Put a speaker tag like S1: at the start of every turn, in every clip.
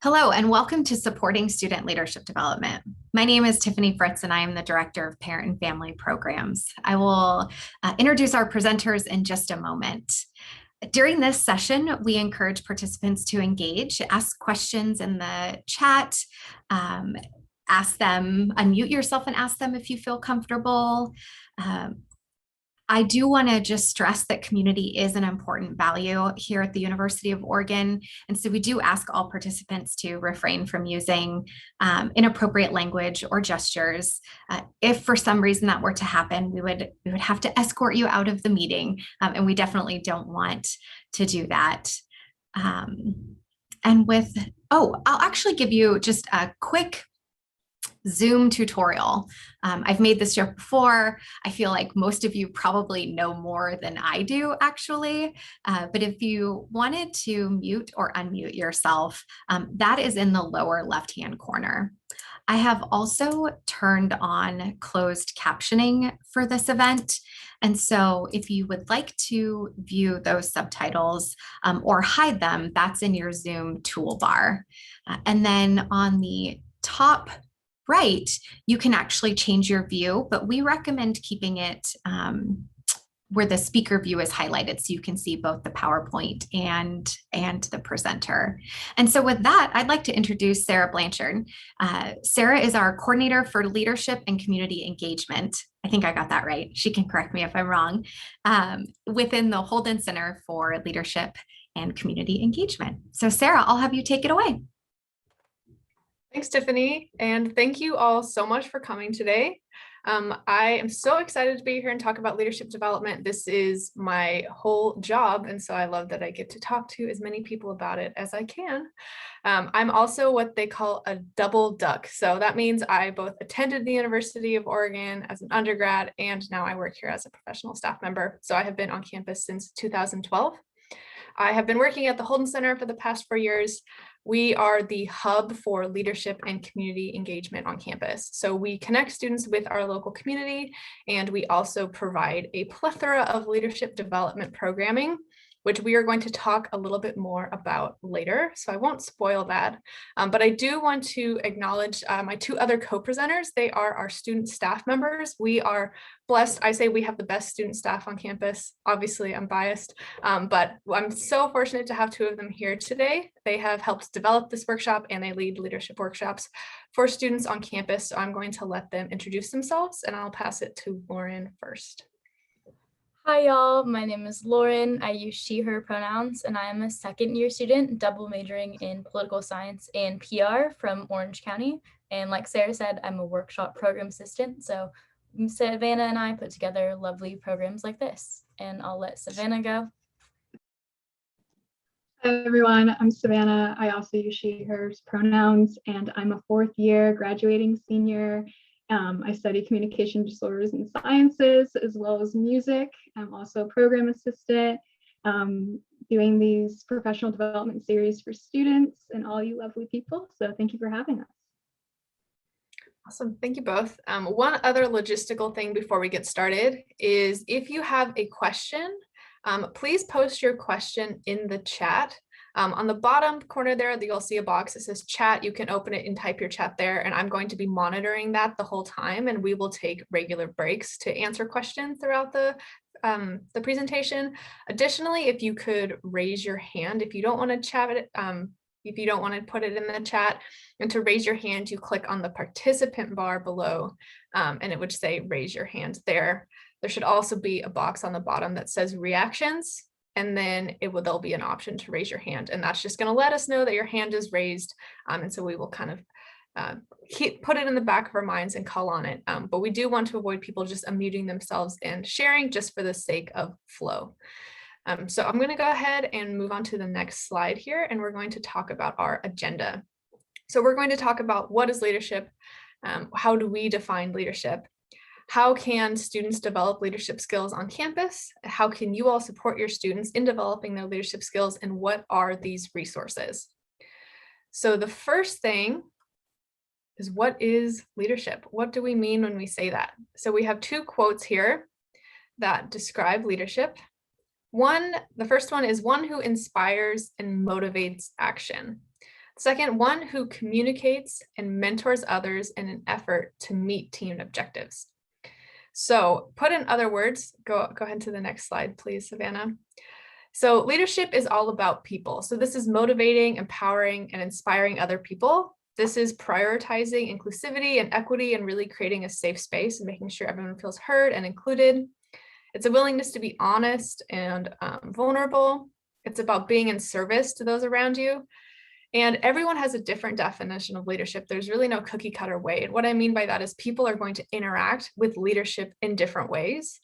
S1: Hello, and welcome to Supporting Student Leadership Development. My name is Tiffany Fritz, and I am the Director of Parent and Family Programs. I will introduce our presenters in just a moment. During this session, we encourage participants to engage, ask questions in the chat, unmute yourself and ask them if you feel comfortable. I do want to just stress that community is an important value here at the University of Oregon. And so we do ask all participants to refrain from using inappropriate language or gestures. If for some reason that were to happen, we would have to escort you out of the meeting. And we definitely don't want to do that. I'll actually give you just a quick Zoom tutorial. I've made this joke before. I feel like most of you probably know more than I do, actually. But if you wanted to mute or unmute yourself, that is in the lower left-hand corner. I have also turned on closed captioning for this event. And so if you would like to view those subtitles or hide them, that's in your Zoom toolbar. And then on the top right, you can actually change your view, but we recommend keeping it where the speaker view is highlighted so you can see both the PowerPoint and the presenter. And so with that, I'd like to introduce Sarah Blanchard. Sarah is our coordinator for leadership and community engagement. I think I got that right. She can correct me if I'm wrong, within the Holden Center for Leadership and Community Engagement. So Sarah, I'll have you take it away.
S2: Thanks, Tiffany, and thank you all so much for coming today. I am so excited to be here and talk about leadership development. This is my whole job, and so I love that I get to talk to as many people about it as I can. I'm also what they call a double duck. So that means I both attended the University of Oregon as an undergrad, and now I work here as a professional staff member. So I have been on campus since 2012. I have been working at the Holden Center for the past 4 years. We are the hub for leadership and community engagement on campus. So we connect students with our local community, and we also provide a plethora of leadership development programming, which we are going to talk a little bit more about later. So I won't spoil that, but I do want to acknowledge my two other co-presenters. They are our student staff members. We are blessed. I say we have the best student staff on campus. Obviously, I'm biased, but I'm so fortunate to have two of them here today. They have helped develop this workshop, and they lead leadership workshops for students on campus. So I'm going to let them introduce themselves, and I'll pass it to Lauren first.
S3: Hi y'all, my name is Lauren. I use she, her pronouns, and I am a second-year student double majoring in political science and PR from Orange County. And like Sarah said, I'm a workshop program assistant. So Savannah and I put together lovely programs like this. And I'll let Savannah go.
S4: Hi everyone, I'm Savannah. I also use she, her pronouns, and I'm a fourth-year graduating senior. I study communication disorders and sciences as well as music. I'm also a program assistant, doing these professional development series for students and all you lovely people. So thank you for having us.
S2: Awesome, thank you both. One other logistical thing before we get started is if you have a question, please post your question in the chat. On the bottom corner there, you'll see a box that says chat. You can open it and type your chat there, and I'm going to be monitoring that the whole time, and we will take regular breaks to answer questions throughout the presentation. Additionally, if you could raise your hand, if you don't want to chat it, if you don't want to put it in the chat, and to raise your hand, you click on the participant bar below, and it would say raise your hand there. There should also be a box on the bottom that says reactions, and then there'll be an option to raise your hand, and that's just going to let us know that your hand is raised, and so we will kind of put it in the back of our minds and call on it, but we do want to avoid people just unmuting themselves and sharing just for the sake of flow. So I'm going to go ahead and move on to the next slide here, and we're going to talk about our agenda. So we're going to talk about what is leadership, how do we define leadership, how can students develop leadership skills on campus? How can you all support your students in developing their leadership skills? And what are these resources? So the first thing is, what is leadership? What do we mean when we say that? So we have two quotes here that describe leadership. The first one is one who inspires and motivates action. Second, one who communicates and mentors others in an effort to meet team objectives. So put in other words, go ahead to the next slide, please, Savannah. So leadership is all about people. So this is motivating, empowering, and inspiring other people. This is prioritizing inclusivity and equity and really creating a safe space and making sure everyone feels heard and included. It's a willingness to be honest and vulnerable. It's about being in service to those around you. And everyone has a different definition of leadership. There's really no cookie cutter way. And what I mean by that is people are going to interact with leadership in different ways.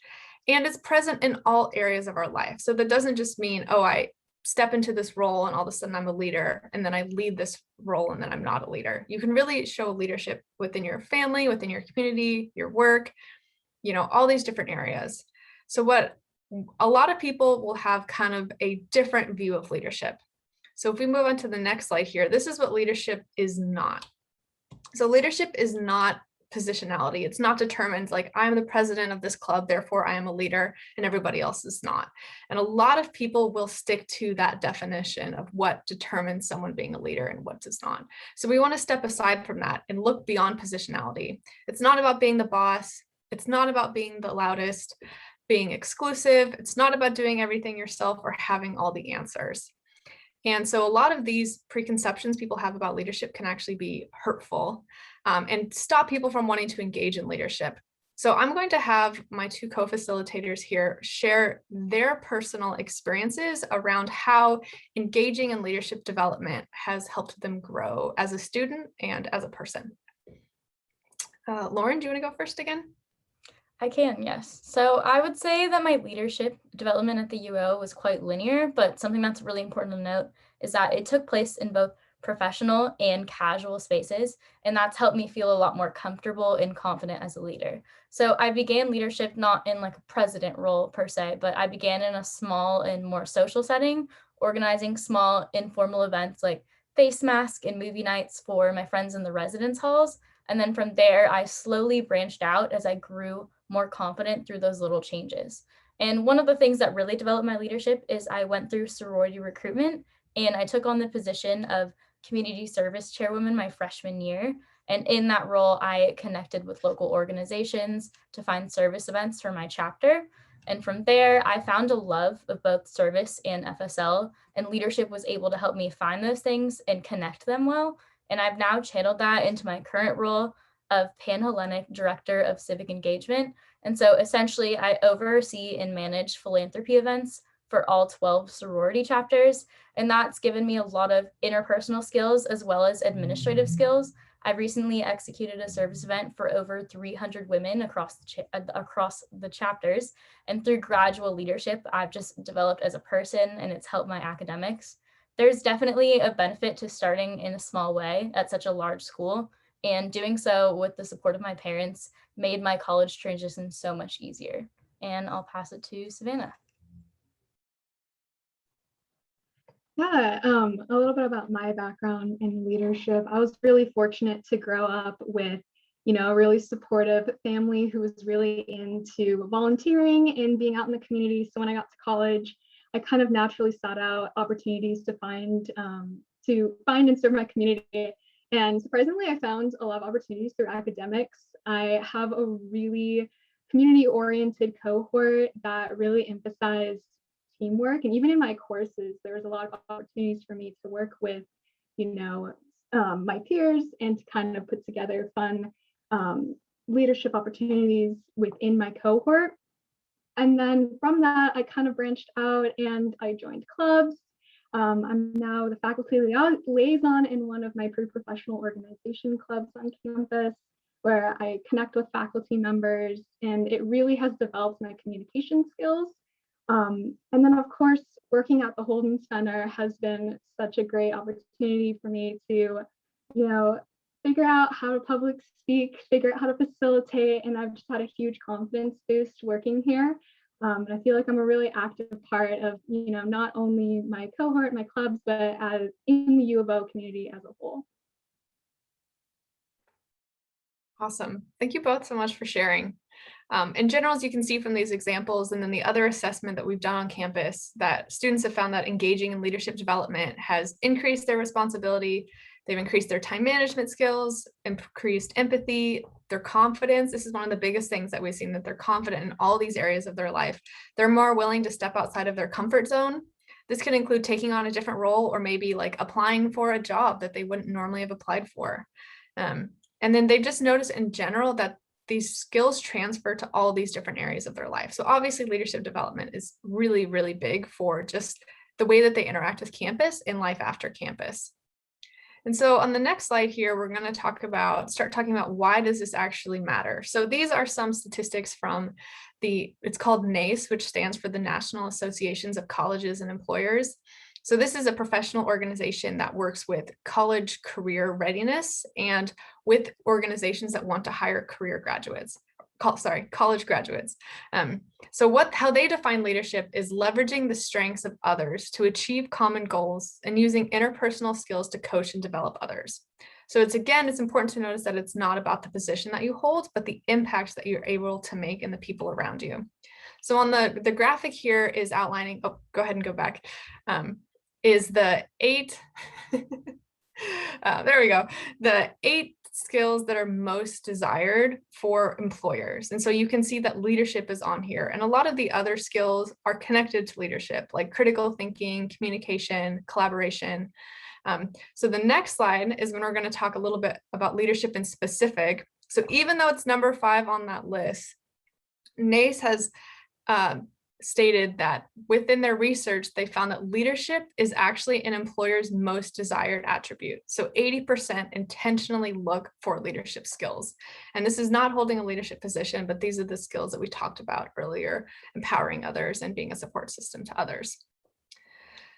S2: And it's present in all areas of our life. So that doesn't just mean, oh, I step into this role and all of a sudden I'm a leader, and then I lead this role and then I'm not a leader. You can really show leadership within your family, within your community, your work, all these different areas. So what a lot of people will have kind of a different view of leadership. So if we move on to the next slide here, this is what leadership is not. So leadership is not positionality. It's not determined like I'm the president of this club, therefore I am a leader and everybody else is not. And a lot of people will stick to that definition of what determines someone being a leader and what does not. So we want to step aside from that and look beyond positionality. It's not about being the boss. It's not about being the loudest, being exclusive. It's not about doing everything yourself or having all the answers. And so a lot of these preconceptions people have about leadership can actually be hurtful and stop people from wanting to engage in leadership. So I'm going to have my two co-facilitators here share their personal experiences around how engaging in leadership development has helped them grow as a student and as a person. Lauren, do you want to go first again?
S3: I can, yes. So I would say that my leadership development at the UO was quite linear, but something that's really important to note is that it took place in both professional and casual spaces, and that's helped me feel a lot more comfortable and confident as a leader. So I began leadership not in like a president role per se, but I began in a small and more social setting, organizing small informal events like face mask and movie nights for my friends in the residence halls. And then from there, I slowly branched out as I grew more confident through those little changes. And one of the things that really developed my leadership is I went through sorority recruitment and I took on the position of community service chairwoman my freshman year. And in that role, I connected with local organizations to find service events for my chapter. And from there, I found a love of both service and FSL, and leadership was able to help me find those things and connect them well. And I've now channeled that into my current role of Pan-Hellenic Director of Civic Engagement. And so essentially I oversee and manage philanthropy events for all 12 sorority chapters. And that's given me a lot of interpersonal skills as well as administrative skills. I've recently executed a service event for over 300 women across the chapters. And through gradual leadership, I've just developed as a person, and it's helped my academics. There's definitely a benefit to starting in a small way at such a large school, and doing so with the support of my parents made my college transition so much easier. And I'll pass it to Savannah.
S4: Yeah, a little bit about my background in leadership. I was really fortunate to grow up with, a really supportive family who was really into volunteering and being out in the community. So when I got to college, I kind of naturally sought out opportunities to find and serve my community. And surprisingly, I found a lot of opportunities through academics. I have a really community-oriented cohort that really emphasized teamwork. And even in my courses, there was a lot of opportunities for me to work with, my peers and to kind of put together fun leadership opportunities within my cohort. And then from that, I kind of branched out and I joined clubs. I'm now the faculty liaison in one of my pre-professional organization clubs on campus, where I connect with faculty members, and it really has developed my communication skills. And then, of course, working at the Holden Center has been such a great opportunity for me to, figure out how to public speak, figure out how to facilitate, and I've just had a huge confidence boost working here. And I feel like I'm a really active part of, not only my cohort, my clubs, but in the U of O community as a whole.
S2: Awesome. Thank you both so much for sharing. In general, as you can see from these examples, and then the other assessment that we've done on campus, that students have found that engaging in leadership development has increased their responsibility. They've increased their time management skills, increased empathy, their confidence. This is one of the biggest things that we've seen, that they're confident in all these areas of their life. They're more willing to step outside of their comfort zone. This can include taking on a different role, or maybe like applying for a job that they wouldn't normally have applied for. And then they've just noticed in general that these skills transfer to all these different areas of their life. So obviously leadership development is really, really big for just the way that they interact with campus and life after campus. And so on the next slide here, we're going to start talking about why does this actually matter? So these are some statistics from it's called NACE, which stands for the National Associations of Colleges and Employers. So this is a professional organization that works with college career readiness and with organizations that want to hire college graduates. How they define leadership is leveraging the strengths of others to achieve common goals and using interpersonal skills to coach and develop others. So it's important to notice that it's not about the position that you hold, but the impact that you're able to make in the people around you. So on the graphic here is outlining, go ahead and go back, is the 8, there we go, the 8 skills that are most desired for employers. And so you can see that leadership is on here, and a lot of the other skills are connected to leadership, like critical thinking, communication, collaboration. So the next slide is when we're going to talk a little bit about leadership in specific. So even though it's number 5 on that list, NACE has stated that within their research, they found that leadership is actually an employer's most desired attribute. So 80% intentionally look for leadership skills. And this is not holding a leadership position, but these are the skills that we talked about earlier, empowering others and being a support system to others.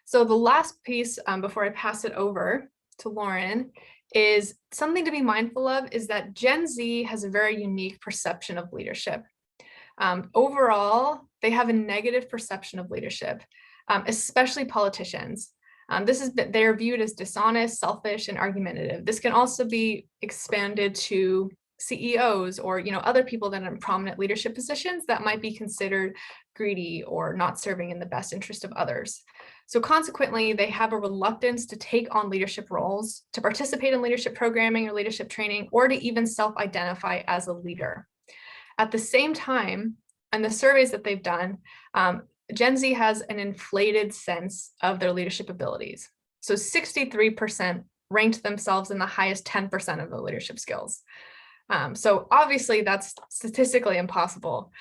S2: So the last piece before I pass it over to Lauren is something to be mindful of, is that Gen Z has a very unique perception of leadership. Overall, they have a negative perception of leadership, especially politicians. They're viewed as dishonest, selfish, and argumentative. This can also be expanded to CEOs or other people that are in prominent leadership positions that might be considered greedy or not serving in the best interest of others. So consequently, they have a reluctance to take on leadership roles, to participate in leadership programming or leadership training, or to even self-identify as a leader. At the same time, and the surveys that they've done, Gen Z has an inflated sense of their leadership abilities. So 63% ranked themselves in the highest 10% of the leadership skills. So obviously that's statistically impossible.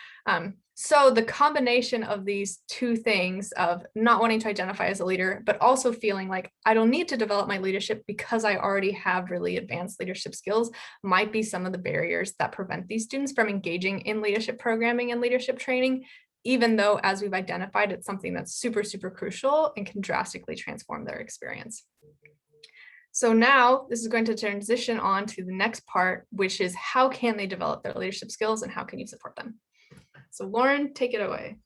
S2: So the combination of these two things, of not wanting to identify as a leader, but also feeling like I don't need to develop my leadership because I already have really advanced leadership skills, might be some of the barriers that prevent these students from engaging in leadership programming and leadership training, even though, as we've identified, it's something that's super, super crucial and can drastically transform their experience. So now this is going to transition on to the next part, which is how can they develop their leadership skills and how can you support them? So Lauren, take it away.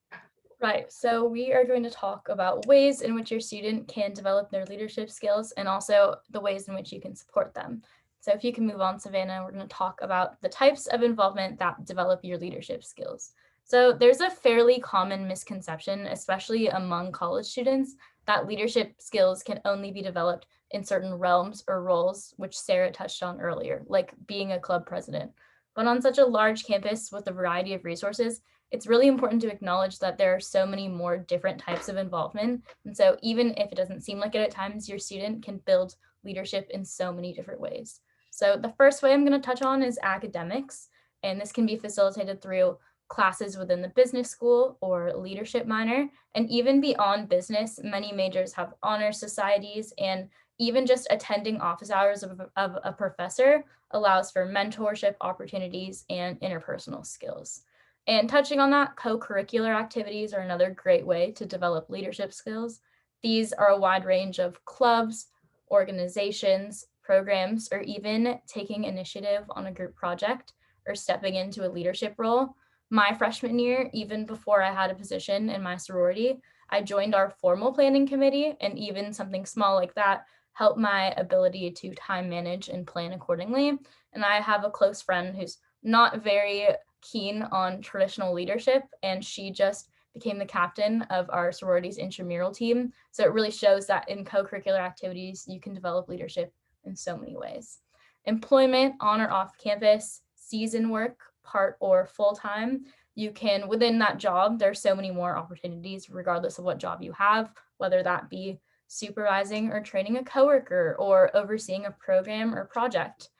S3: Right, so we are going to talk about ways in which your student can develop their leadership skills and also the ways in which you can support them. So if you can move on, Savannah, we're going to talk about the types of involvement that develop your leadership skills. So there's a fairly common misconception, especially among college students, that leadership skills can only be developed in certain realms or roles, which Sarah touched on earlier, like being a club president. But on such a large campus with a variety of resources, it's really important to acknowledge that there are so many more different types of involvement. And so even if it doesn't seem like it at times, your student can build leadership in so many different ways. So the first way I'm going to touch on is academics, and this can be facilitated through classes within the business school or leadership minor. And even beyond business, many majors have honor societies, and even just attending office hours of a professor allows for mentorship opportunities and interpersonal skills. And touching on that, co-curricular activities are another great way to develop leadership skills. These are a wide range of clubs, organizations, programs, or even taking initiative on a group project or stepping into a leadership role. My freshman year, even before I had a position in my sorority, I joined our formal planning committee, and even something small like that helped my ability to time manage and plan accordingly. And I have a close friend who's not very keen on traditional leadership, and she just became the captain of our sorority's intramural team. So it really shows that in co-curricular activities, you can develop leadership in so many ways. Employment on or off campus, season work, part or full-time, you can, within that job, there's so many more opportunities regardless of what job you have, whether that be supervising or training a coworker or overseeing a program or project.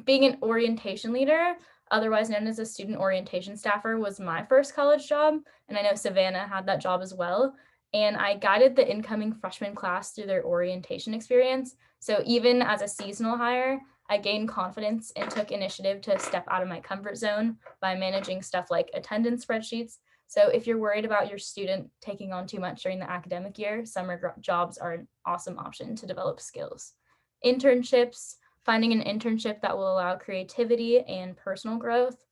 S3: Being an orientation leader, otherwise known as a student orientation staffer, was my first college job. And I know Savannah had that job as well. And I guided the incoming freshman class through their orientation experience. So even as a seasonal hire, I gained confidence and took initiative to step out of my comfort zone by managing stuff like attendance spreadsheets. So if you're worried about your student taking on too much during the academic year, summer jobs are an awesome option to develop skills. Internships, finding an internship that will allow creativity and personal growth,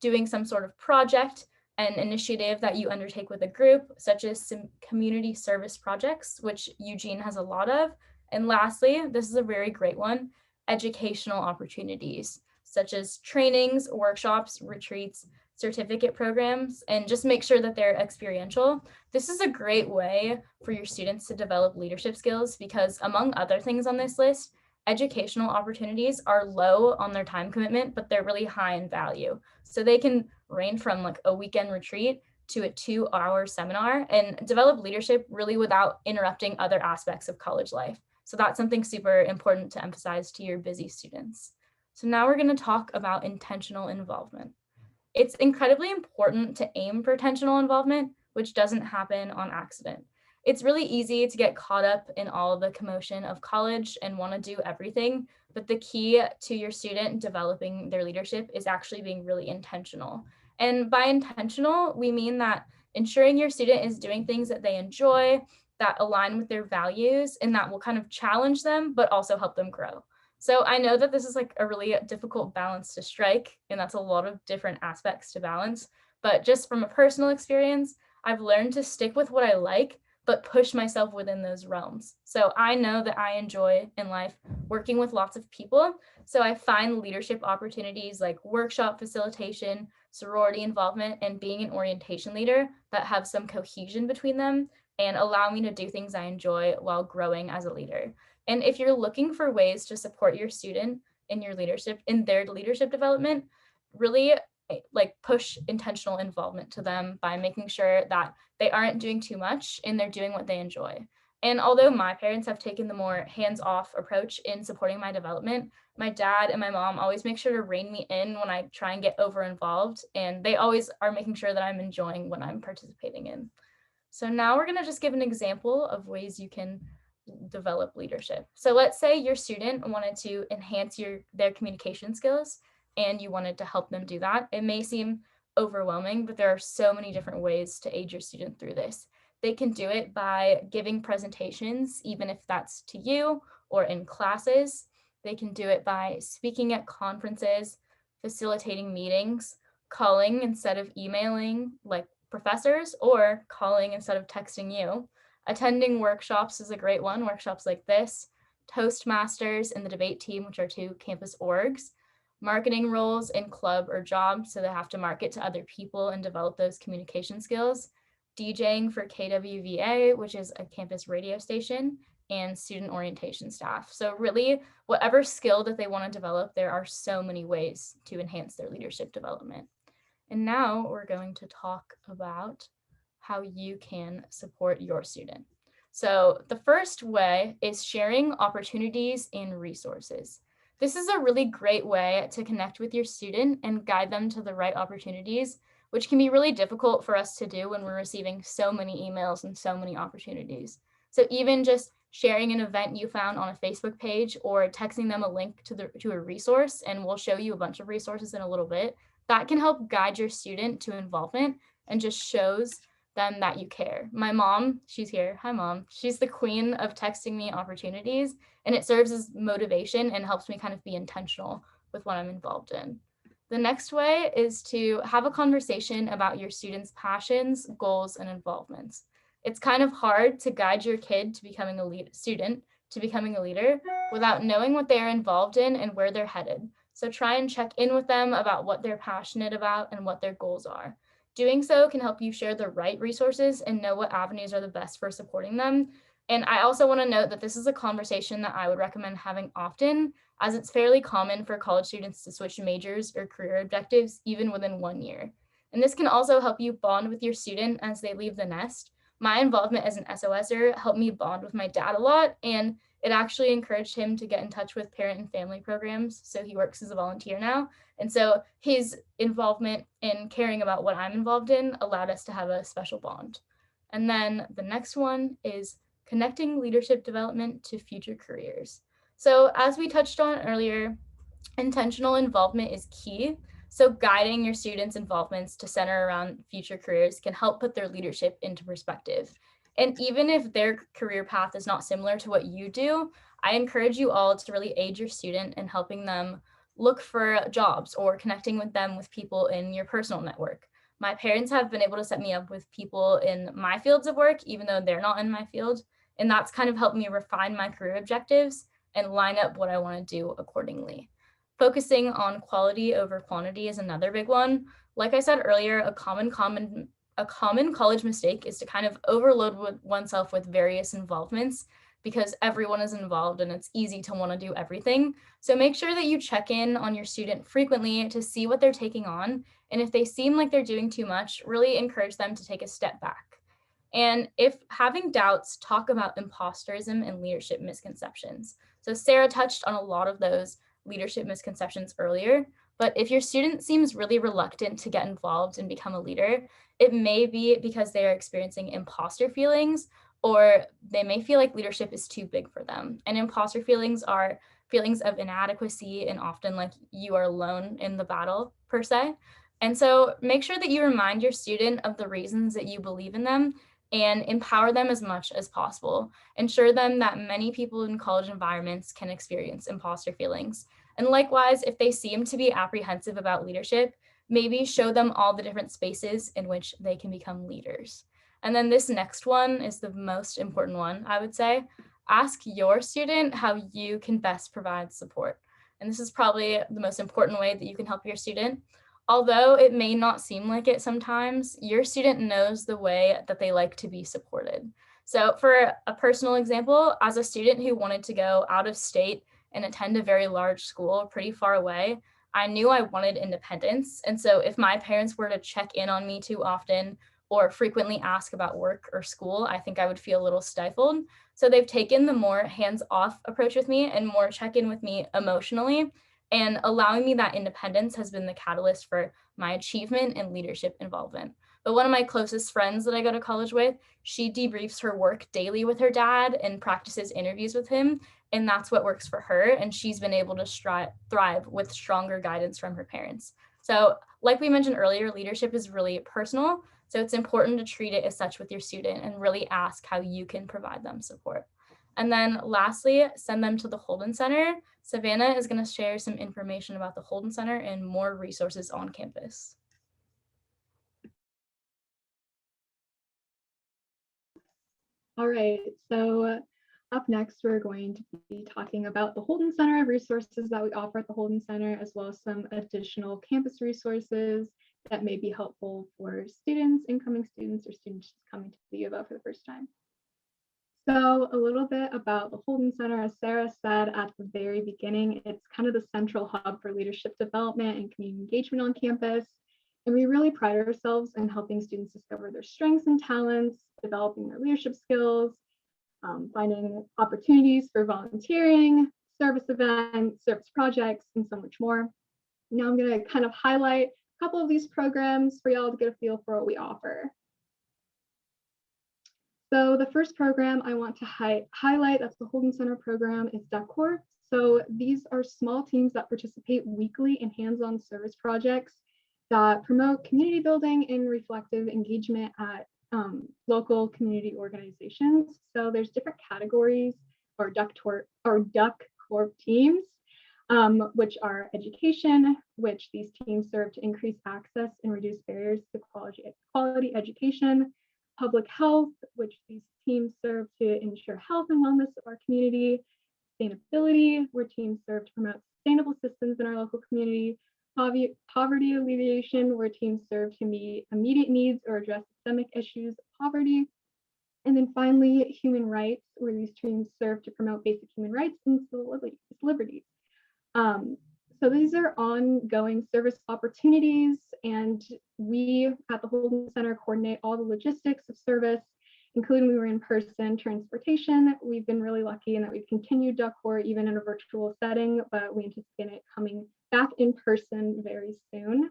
S3: doing some sort of project, an initiative that you undertake with a group, such as some community service projects, which Eugene has a lot of. And lastly, this is a very great one, educational opportunities, such as trainings, workshops, retreats, certificate programs, and just make sure that they're experiential. This is a great way for your students to develop leadership skills because, among other things on this list, educational opportunities are low on their time commitment, but they're really high in value. So they can range from like a weekend retreat to a 2-hour seminar and develop leadership really without interrupting other aspects of college life. So that's something super important to emphasize to your busy students. So now we're going to talk about intentional involvement. It's incredibly important to aim for intentional involvement, which doesn't happen on accident. It's really easy to get caught up in all the commotion of college and want to do everything, but the key to your student developing their leadership is actually being really intentional. And by intentional, we mean that ensuring your student is doing things that they enjoy, that align with their values, and that will kind of challenge them, but also help them grow. So I know that this is like a really difficult balance to strike, and that's a lot of different aspects to balance. But just from a personal experience, I've learned to stick with what I like, but push myself within those realms. So I know that I enjoy in life working with lots of people. So I find leadership opportunities like workshop facilitation, sorority involvement, and being an orientation leader that have some cohesion between them and allow me to do things I enjoy while growing as a leader. And if you're looking for ways to support your student in your leadership, in their leadership development, really like push intentional involvement to them by making sure that they aren't doing too much and they're doing what they enjoy. And although my parents have taken the more hands-off approach in supporting my development, my dad and my mom always make sure to rein me in when I try and get over-involved, and they always are making sure that I'm enjoying what I'm participating in. So now we're going to just give an example of ways you can develop leadership. So let's say your student wanted to enhance their communication skills and you wanted to help them do that. It may seem overwhelming, but there are so many different ways to aid your student through this. They can do it by giving presentations, even if that's to you or in classes. They can do it by speaking at conferences, facilitating meetings, calling instead of emailing like professors, or calling instead of texting you. Attending workshops is a great one, workshops like this, Toastmasters and the debate team, which are two campus orgs, marketing roles in club or job, so they have to market to other people and develop those communication skills, DJing for KWVA, which is a campus radio station, and student orientation staff. So really, whatever skill that they want to develop, there are so many ways to enhance their leadership development. And now we're going to talk about how you can support your student. So the first way is sharing opportunities and resources. This is a really great way to connect with your student and guide them to the right opportunities, which can be really difficult for us to do when we're receiving so many emails and so many opportunities. So even just sharing an event you found on a Facebook page or texting them a link to a resource, and we'll show you a bunch of resources in a little bit, that can help guide your student to involvement and just shows them that you care. My mom, she's here. Hi, Mom. She's the queen of texting me opportunities, and it serves as motivation and helps me kind of be intentional with what I'm involved in. The next way is to have a conversation about your students' passions, goals, and involvements. It's kind of hard to guide your kid to becoming a leader without knowing what they are involved in and where they're headed. So try and check in with them about what they're passionate about and what their goals are. Doing so can help you share the right resources and know what avenues are the best for supporting them. And I also want to note that this is a conversation that I would recommend having often, as it's fairly common for college students to switch majors or career objectives even within 1 year. And this can also help you bond with your student as they leave the nest. My involvement as an SOSer helped me bond with my dad a lot, and it actually encouraged him to get in touch with parent and family programs. So he works as a volunteer now. And so his involvement in caring about what I'm involved in allowed us to have a special bond. And then the next one is connecting leadership development to future careers. So as we touched on earlier, intentional involvement is key. So guiding your students' involvements to center around future careers can help put their leadership into perspective. And even if their career path is not similar to what you do, I encourage you all to really aid your student in helping them look for jobs or connecting with them with people in your personal network. My parents have been able to set me up with people in my fields of work, even though they're not in my field. And that's kind of helped me refine my career objectives and line up what I want to do accordingly. Focusing on quality over quantity is another big one. Like I said earlier, a common college mistake is to kind of overload oneself with various involvements because everyone is involved and it's easy to want to do everything. So make sure that you check in on your student frequently to see what they're taking on. And if they seem like they're doing too much, really encourage them to take a step back. And if having doubts, talk about imposterism and leadership misconceptions. So Sarah touched on a lot of those leadership misconceptions earlier, but if your student seems really reluctant to get involved and become a leader, it may be because they are experiencing imposter feelings, or they may feel like leadership is too big for them. And imposter feelings are feelings of inadequacy and often like you are alone in the battle per se. And so make sure that you remind your student of the reasons that you believe in them and empower them as much as possible. Ensure them that many people in college environments can experience imposter feelings. And likewise, if they seem to be apprehensive about leadership, maybe show them all the different spaces in which they can become leaders. And then this next one is the most important one, I would say. Ask your student how you can best provide support. And this is probably the most important way that you can help your student. Although it may not seem like it sometimes, your student knows the way that they like to be supported. So for a personal example, as a student who wanted to go out of state and attend a very large school pretty far away, I knew I wanted independence. And so if my parents were to check in on me too often or frequently ask about work or school, I think I would feel a little stifled. So they've taken the more hands-off approach with me and more check in with me emotionally. And allowing me that independence has been the catalyst for my achievement and leadership involvement. But one of my closest friends that I go to college with, she debriefs her work daily with her dad and practices interviews with him. And that's what works for her. And she's been able to thrive with stronger guidance from her parents. So like we mentioned earlier, leadership is really personal. So it's important to treat it as such with your student and really ask how you can provide them support. And then lastly, send them to the Holden Center. Savannah is going to share some information about the Holden Center and more resources on campus.
S4: All right, so up next, we're going to be talking about the Holden Center, resources that we offer at the Holden Center, as well as some additional campus resources that may be helpful for students, incoming students, or students coming to the U of O for the first time. So a little bit about the Holden Center, as Sarah said at the very beginning, it's kind of the central hub for leadership development and community engagement on campus. And we really pride ourselves in helping students discover their strengths and talents, developing their leadership skills, finding opportunities for volunteering, service events, service projects, and so much more. Now I'm going to kind of highlight a couple of these programs for y'all to get a feel for what we offer. So the first program I want to highlight, that's the Holden Center program, is Duck Corps. So these are small teams that participate weekly in hands-on service projects that promote community building and reflective engagement at local community organizations. So there's different categories or Duck Corps teams, which are education, which these teams serve to increase access and reduce barriers to quality education. Public health, which these teams serve to ensure health and wellness of our community. sustainability, where teams serve to promote sustainable systems in our local community. Poverty alleviation, where teams serve to meet immediate needs or address systemic issues of poverty. And then finally, human rights, where these teams serve to promote basic human rights and civil liberties. So these are ongoing service opportunities, and we at the Holden Center coordinate all the logistics of service, including we were in-person transportation. We've been really lucky in that we've continued DUCOR even in a virtual setting, but we anticipate it coming back in person very soon.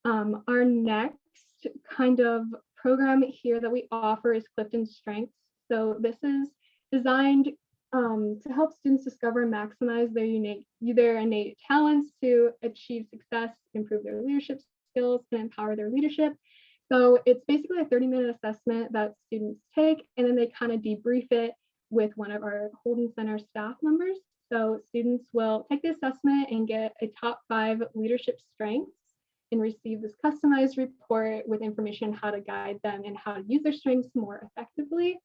S4: Our next kind of program here that we offer is Clifton Strengths. So this is designed to help students discover and maximize their innate talents to achieve success, improve their leadership skills, and empower their leadership. So it's basically a 30-minute assessment that students take, and then they kind of debrief it with one of our Holden Center staff members. So students will take the assessment and get a top 5 leadership strengths and receive this customized report with information on how to guide them and how to use their strengths more effectively.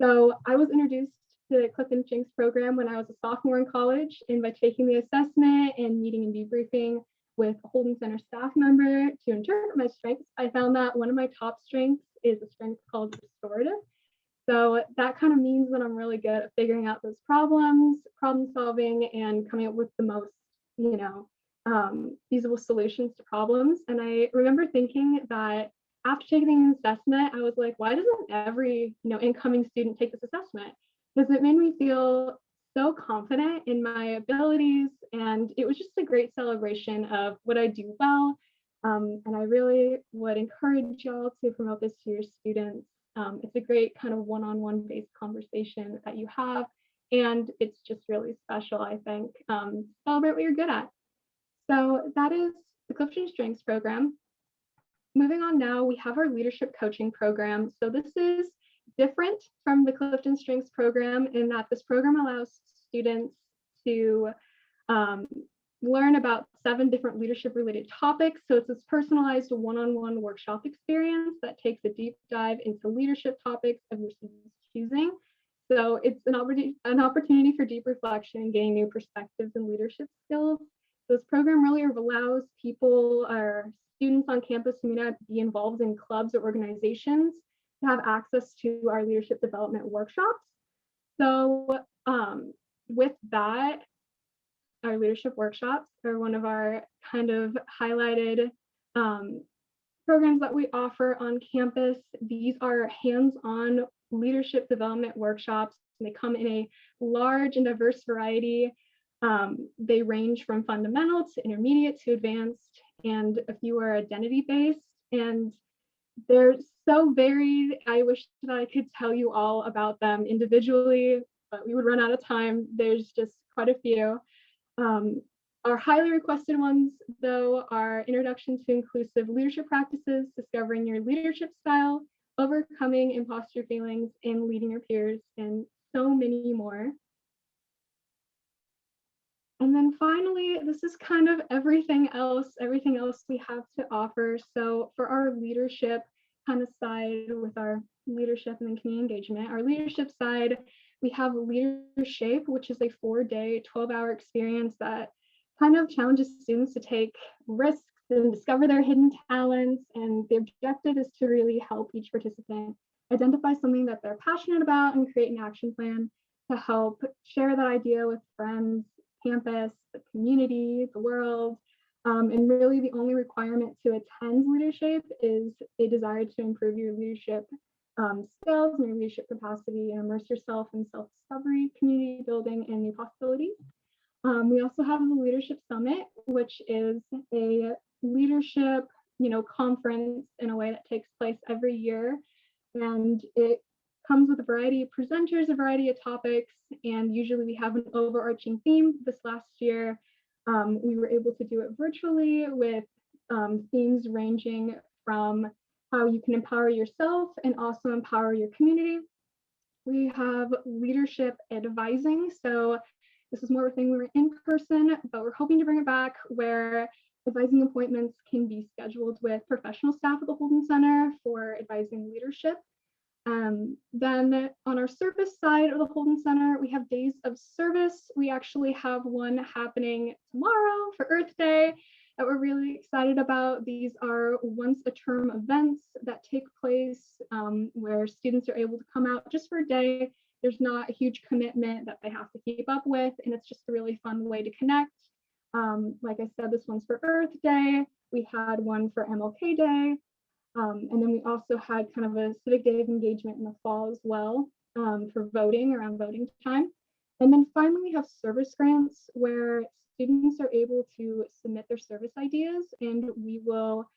S4: So I was introduced to the Clifton Strengths program when I was a sophomore in college, and by taking the assessment and meeting and debriefing with a Holden Center staff member to interpret my strengths, I found that one of my top strengths is a strength called restorative. So that kind of means that I'm really good at figuring out those problem solving, and coming up with the most, feasible solutions to problems. And I remember thinking that after taking the assessment, I was like, why doesn't every incoming student take this assessment? Because it made me feel so confident in my abilities, and it was just a great celebration of what I do well. And I really would encourage y'all to promote this to your students. It's a great kind of one-on-one based conversation that you have, and it's just really special, I think. Celebrate what you're good at. So that is the Clifton Strengths program. Moving on now, we have our leadership coaching program. So this is different from the Clifton Strengths program in that this program allows students to learn about 7 different leadership related topics. So it's this personalized one-on-one workshop experience that takes a deep dive into leadership topics of your students' choosing. So it's an opportunity for deep reflection and gaining new perspectives and leadership skills. This program really allows people or students on campus who may not be involved in clubs or organizations to have access to our leadership development workshops. So with that, our leadership workshops are one of our kind of highlighted programs that we offer on campus. These are hands-on leadership development workshops, and they come in a large and diverse variety. They range from fundamental to intermediate to advanced, and a few are identity-based, and they're so varied. I wish that I could tell you all about them individually, but we would run out of time. There's just quite a few. Our highly requested ones, though, are Introduction to Inclusive Leadership Practices, Discovering Your Leadership Style, Overcoming Imposter Feelings, and Leading Your Peers, and so many more. And then finally, this is kind of everything else we have to offer. So for our leadership kind of side, with our leadership and then community engagement, our leadership side, we have Leadership, which is a 4-day, 12-hour experience that kind of challenges students to take risks and discover their hidden talents. And the objective is to really help each participant identify something that they're passionate about and create an action plan to help share that idea with friends, campus, the community, the world. And really the only requirement to attend Leadership is a desire to improve your leadership skills and your leadership capacity, and immerse yourself in self-discovery, community building, and new possibilities. We also have the Leadership Summit, which is a leadership, conference in a way that takes place every year, and it comes with a variety of presenters, a variety of topics, and usually we have an overarching theme. This last year, we were able to do it virtually with themes ranging from how you can empower yourself and also empower your community. We have leadership advising. So this is more of a thing we were in person, but we're hoping to bring it back where advising appointments can be scheduled with professional staff at the Holden Center for advising leadership. Then on our service side of the Holden Center, we have days of service. We actually have one happening tomorrow for Earth Day that we're really excited about. These are once a term events that take place where students are able to come out just for a day. There's not a huge commitment that they have to keep up with, and it's just a really fun way to connect. Like I said, this one's for Earth Day. We had one for MLK Day. And then we also had kind of a civic day of engagement in the fall as well for voting, around voting time. And then finally, we have service grants where students are able to submit their service ideas, and we will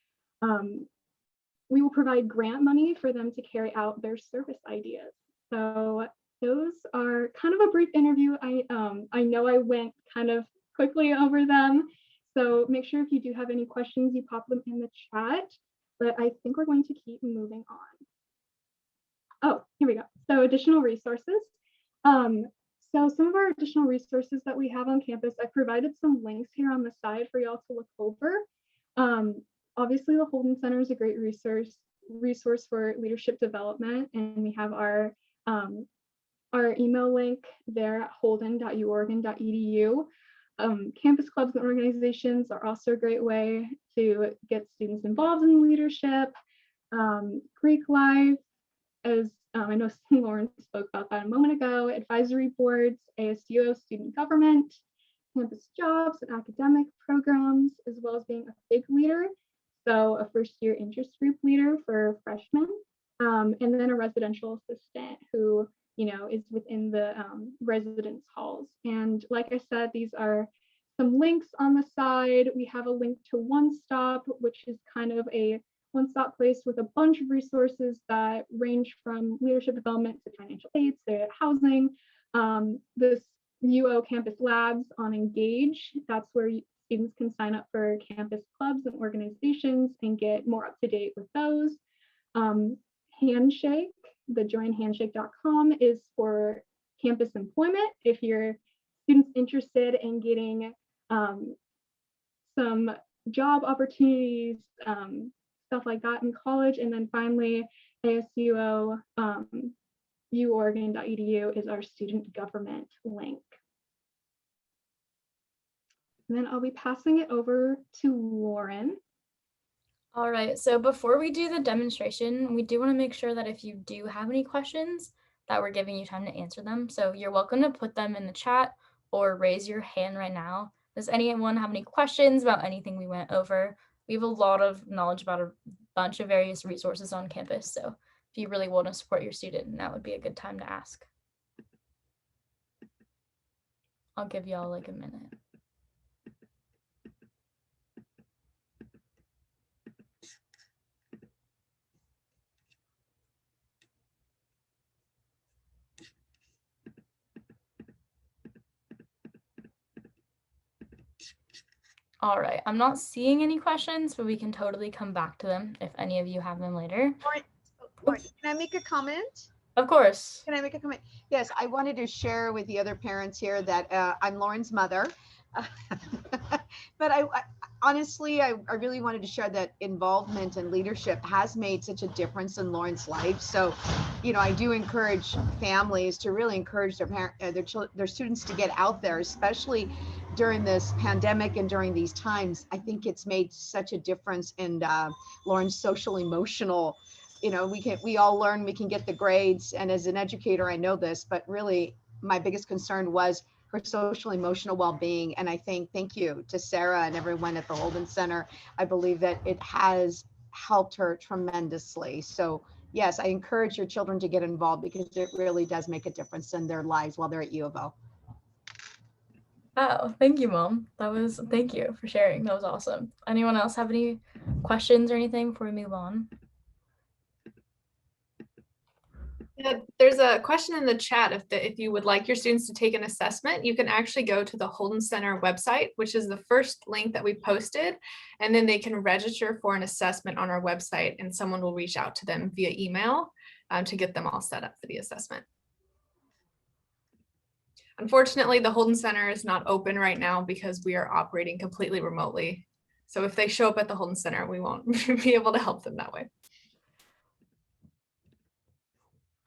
S4: provide grant money for them to carry out their service ideas. So those are kind of a brief interview. I know I went kind of quickly over them. So make sure if you do have any questions, you pop them in the chat. But I think we're going to keep moving on. Oh, here we go. So additional resources. So some of our additional resources that we have on campus, I provided some links here on the side for y'all to look over. Obviously, the Holden Center is a great resource for leadership development, and we have our email link there at holden.uoregon.edu. Campus clubs and organizations are also a great way to get students involved in leadership. Greek Life, as I know Lauren spoke about that a moment ago, advisory boards, ASUO student government, campus jobs and academic programs, as well as being a big leader. So a first year interest group leader for freshmen, and then a residential assistant who is within the residence halls. And like I said, these are some links on the side. We have a link to One Stop, which is kind of a one-stop place with a bunch of resources that range from leadership development to financial aid to housing. This UO Campus Labs on Engage, that's where students can sign up for campus clubs and organizations and get more up to date with those. Handshake, the joinhandshake.com is for campus employment. If your students interested in getting some job opportunities, stuff like that in college. And then finally, ASUO, uoregon.edu is our student government link. And then I'll be passing it over to Lauren.
S3: All right, so before we do the demonstration, we do want to make sure that if you do have any questions, that we're giving you time to answer them. So you're welcome to put them in the chat or raise your hand right now. Does anyone have any questions about anything we went over? We have a lot of knowledge about a bunch of various resources on campus. So if you really want to support your student, that would be a good time to ask. I'll give y'all like a minute. All right, I'm not seeing any questions, but we can totally come back to them if any of you have them later.
S5: Lauren, can I make a comment?
S3: Of course.
S5: Can I make a comment? Yes, I wanted to share with the other parents here that I'm Lauren's mother. But I honestly, I really wanted to share that involvement and leadership has made such a difference in Lauren's life. So, I do encourage families to really encourage their students to get out there, especially during this pandemic and during these times. I think it's made such a difference in Lauren's social emotional. We all learn, we can get the grades, and as an educator, I know this, but really my biggest concern was her social emotional well-being. And I think, thank you to Sarah and everyone at the Holden Center. I believe that it has helped her tremendously. So yes, I encourage your children to get involved because it really does make a difference in their lives while they're at U of O.
S3: Oh, thank you, Mom. Thank you for sharing. That was awesome. Anyone else have any questions or anything before we move on?
S2: Yeah, there's a question in the chat. If you would like your students to take an assessment, you can actually go to the Holden Center website, which is the first link that we posted, and then they can register for an assessment on our website, and someone will reach out to them via email to get them all set up for the assessment. Unfortunately, the Holden Center is not open right now because we are operating completely remotely. So if they show up at the Holden Center, we won't be able to help them that way.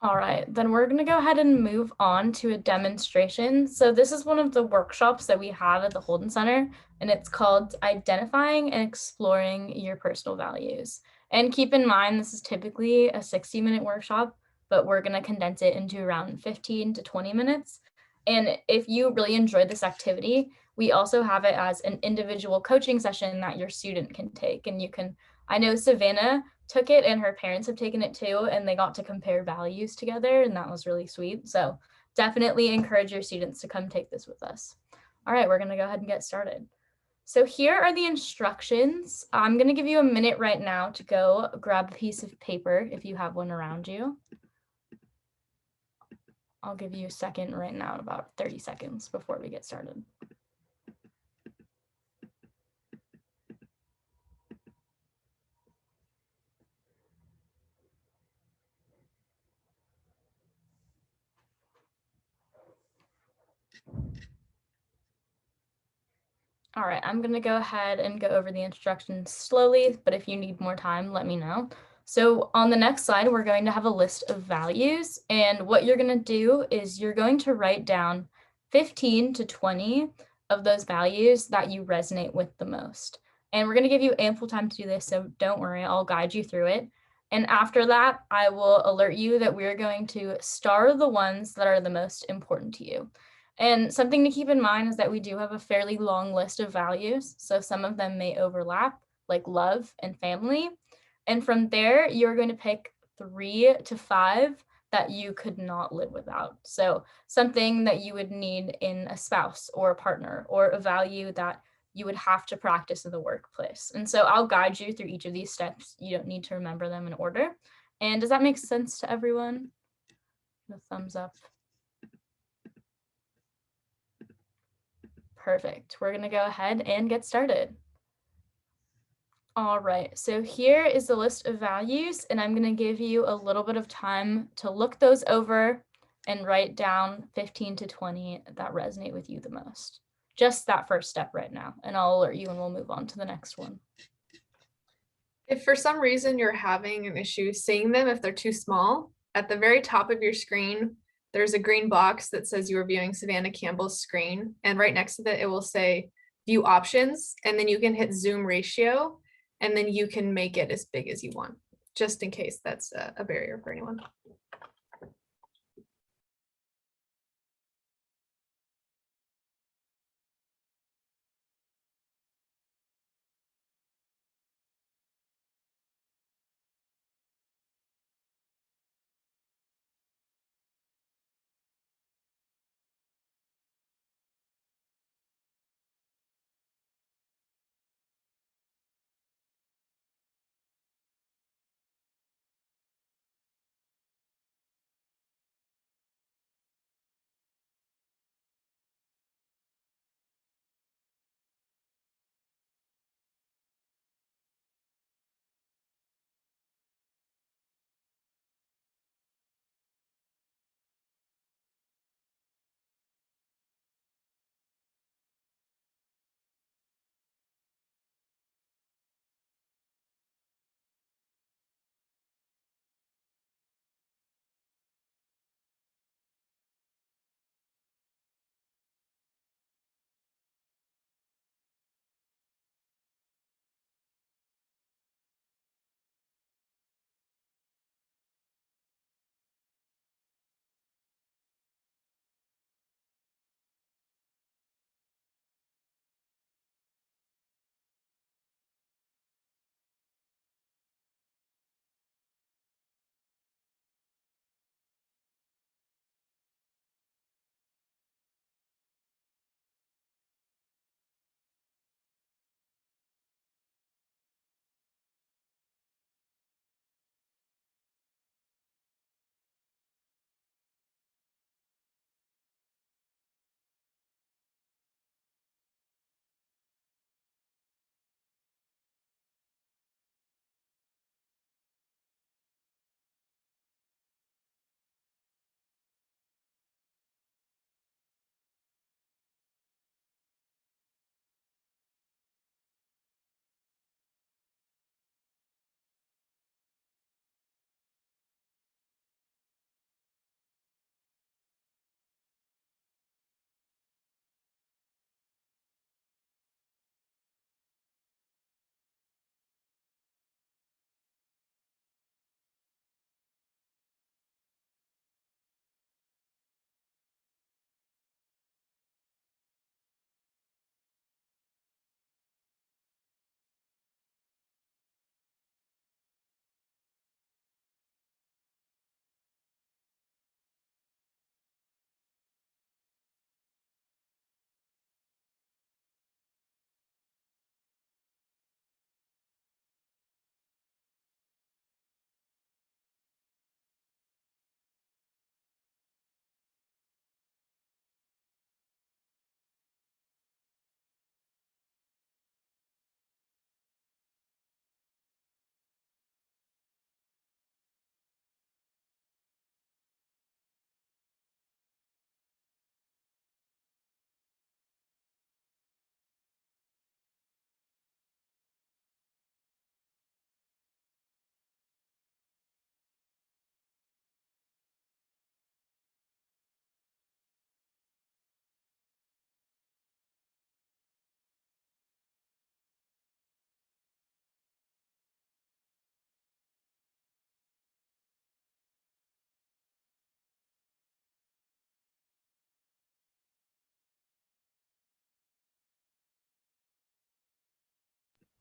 S3: All right, then we're going to go ahead and move on to a demonstration. So this is one of the workshops that we have at the Holden Center, and it's called Identifying and Exploring Your Personal Values. And keep in mind, this is typically a 60-minute workshop, but we're going to condense it into around 15 to 20 minutes. And if you really enjoyed this activity, we also have it as an individual coaching session that your student can take. And you can, I know Savannah took it and her parents have taken it too, and they got to compare values together, and that was really sweet. So definitely encourage your students to come take this with us. All right, we're gonna go ahead and get started. So here are the instructions. I'm gonna give you a minute right now to go grab a piece of paper if you have one around you. I'll give you a second right now, about 30 seconds before we get started. All right, I'm gonna go ahead and go over the instructions slowly, but if you need more time, let me know. So on the next slide, we're going to have a list of values, and what you're gonna do is you're going to write down 15 to 20 of those values that you resonate with the most. And we're gonna give you ample time to do this, so don't worry, I'll guide you through it. And after that, I will alert you that we're going to star the ones that are the most important to you. And something to keep in mind is that we do have a fairly long list of values. So some of them may overlap, like love and family. And from there, you're going to pick 3 to 5 that you could not live without. So something that you would need in a spouse or a partner, or a value that you would have to practice in the workplace. And so I'll guide you through each of these steps. You don't need to remember them in order. And does that make sense to everyone? The thumbs up. Perfect. We're going to go ahead and get started. All right, so here is the list of values, and I'm going to give you a little bit of time to look those over and write down 15 to 20 that resonate with you the most. Just that first step right now, and I'll alert you and we'll move on to the next one.
S2: If for some reason you're having an issue seeing them, if they're too small, at the very top of your screen, there's a green box that says you are viewing Savannah Campbell's screen. And right next to it, it will say view options. And then you can hit zoom ratio, and then you can make it as big as you want, just in case that's a barrier for anyone.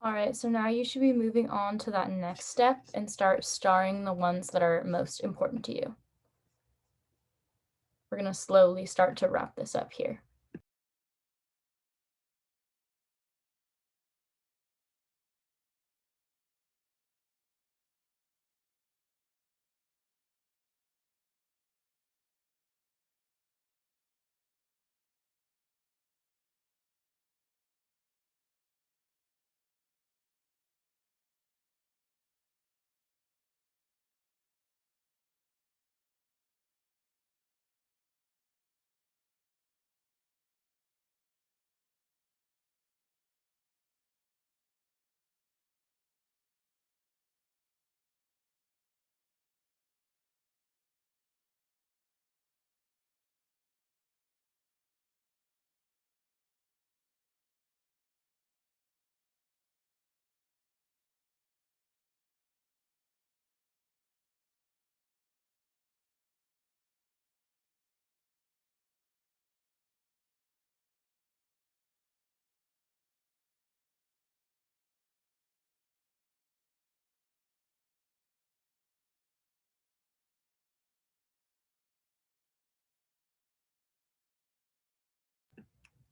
S3: All right, so now you should be moving on to that next step and start starring the ones that are most important to you. We're going to slowly start to wrap this up here.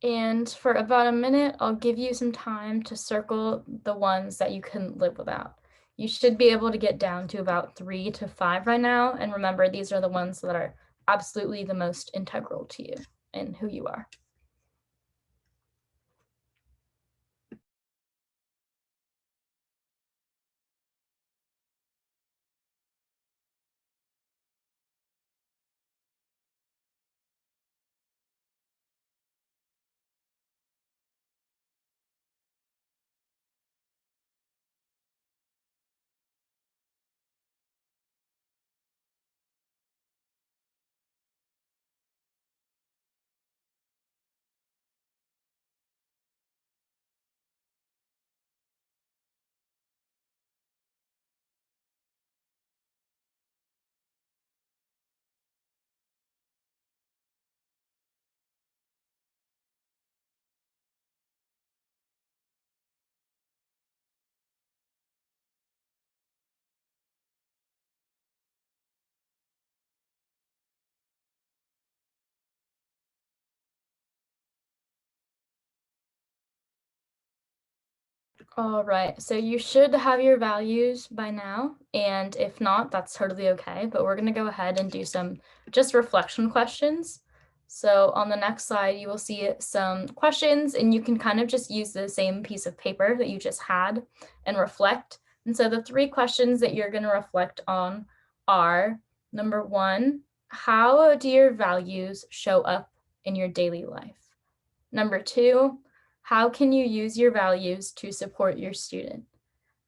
S3: And for about a minute, I'll give you some time to circle the ones that you couldn't live without. You should be able to get down to about 3 to 5 right now. And remember, these are the ones that are absolutely the most integral to you and who you are. All right, so you should have your values by now, and if not, that's totally okay, but we're gonna go ahead and do some just reflection questions. So on the next slide, you will see some questions, and you can kind of just use the same piece of paper that you just had and reflect. And so the 3 questions that you're gonna reflect on are, number 1, how do your values show up in your daily life? Number 2, how can you use your values to support your student?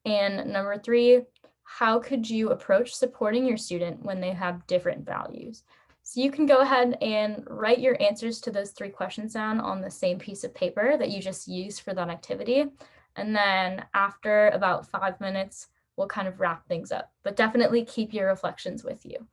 S3: And number 3, how could you approach supporting your student when they have different values? So you can go ahead and write your answers to those 3 questions down on the same piece of paper that you just used for that activity. And then after about 5 minutes, we'll kind of wrap things up, but definitely keep your reflections with you.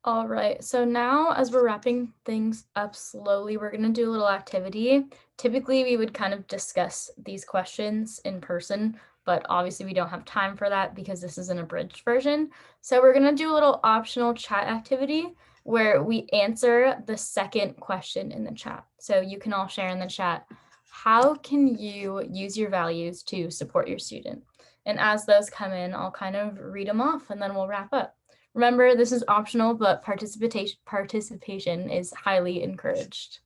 S3: All right, so now as we're wrapping things up slowly, we're gonna do a little activity. Typically, we would kind of discuss these questions in person, but obviously we don't have time for that because this is an abridged version. So we're gonna do a little optional chat activity where we answer the second question in the chat. So you can all share in the chat, how can you use your values to support your student? And as those come in, I'll kind of read them off and then we'll wrap up. Remember, this is optional, but participation is highly encouraged.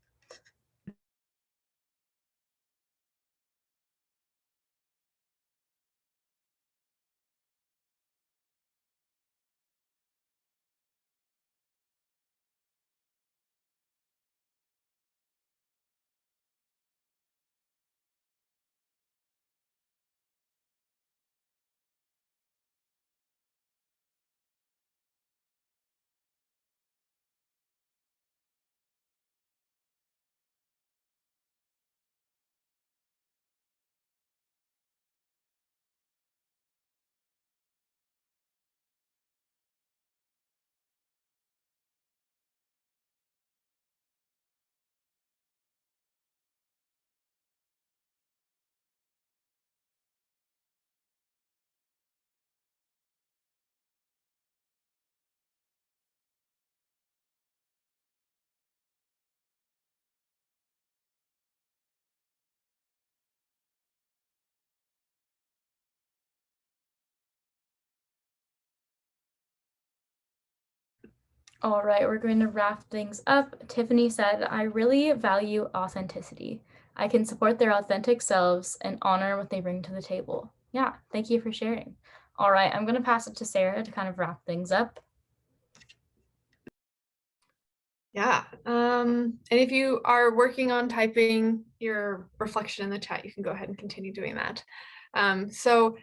S3: All right, we're going to wrap things up. Tiffany said, I really value authenticity. I can support their authentic selves and honor what they bring to the table. Yeah, thank you for sharing. All right, I'm going to pass it to Sarah to kind of wrap things up.
S2: Yeah, and if you are working on typing your reflection in the chat, you can go ahead and continue doing that. So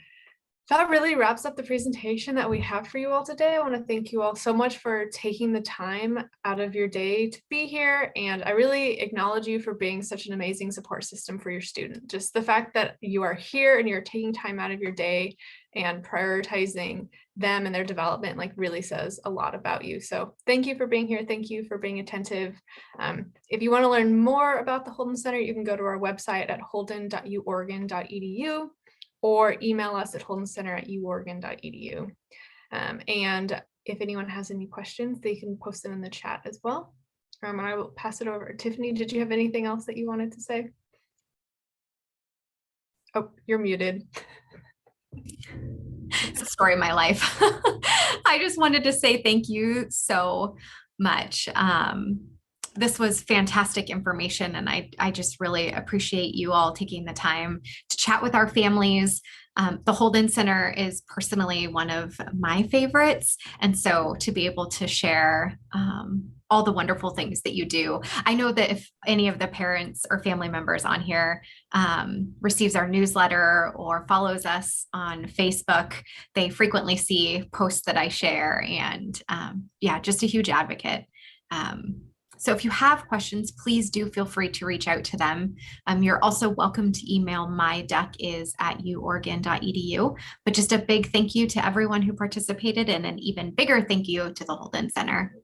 S2: that really wraps up the presentation that we have for you all today. I want to thank you all so much for taking the time out of your day to be here. And I really acknowledge you for being such an amazing support system for your student. Just the fact that you are here and you're taking time out of your day and prioritizing them and their development like really says a lot about you. So thank you for being here. Thank you for being attentive. If you want to learn more about the Holden Center, you can go to our website at holden.uoregon.edu. or email us at holdencenter@uoregon.edu. And if anyone has any questions, they can post them in the chat as well. And I will pass it over. Tiffany, did you have anything else that you wanted to say? Oh, you're muted.
S1: It's the story of my life. I just wanted to say thank you so much. This was fantastic information, and I just really appreciate you all taking the time to chat with our families. The Holden Center is personally one of my favorites, and so to be able to share all the wonderful things that you do. I know that if any of the parents or family members on here receives our newsletter or follows us on Facebook, they frequently see posts that I share, and yeah, just a huge advocate. So if you have questions, please do feel free to reach out to them. You're also welcome to email myduck@uoregon.edu. But just a big thank you to everyone who participated, and an even bigger thank you to the Holden Center.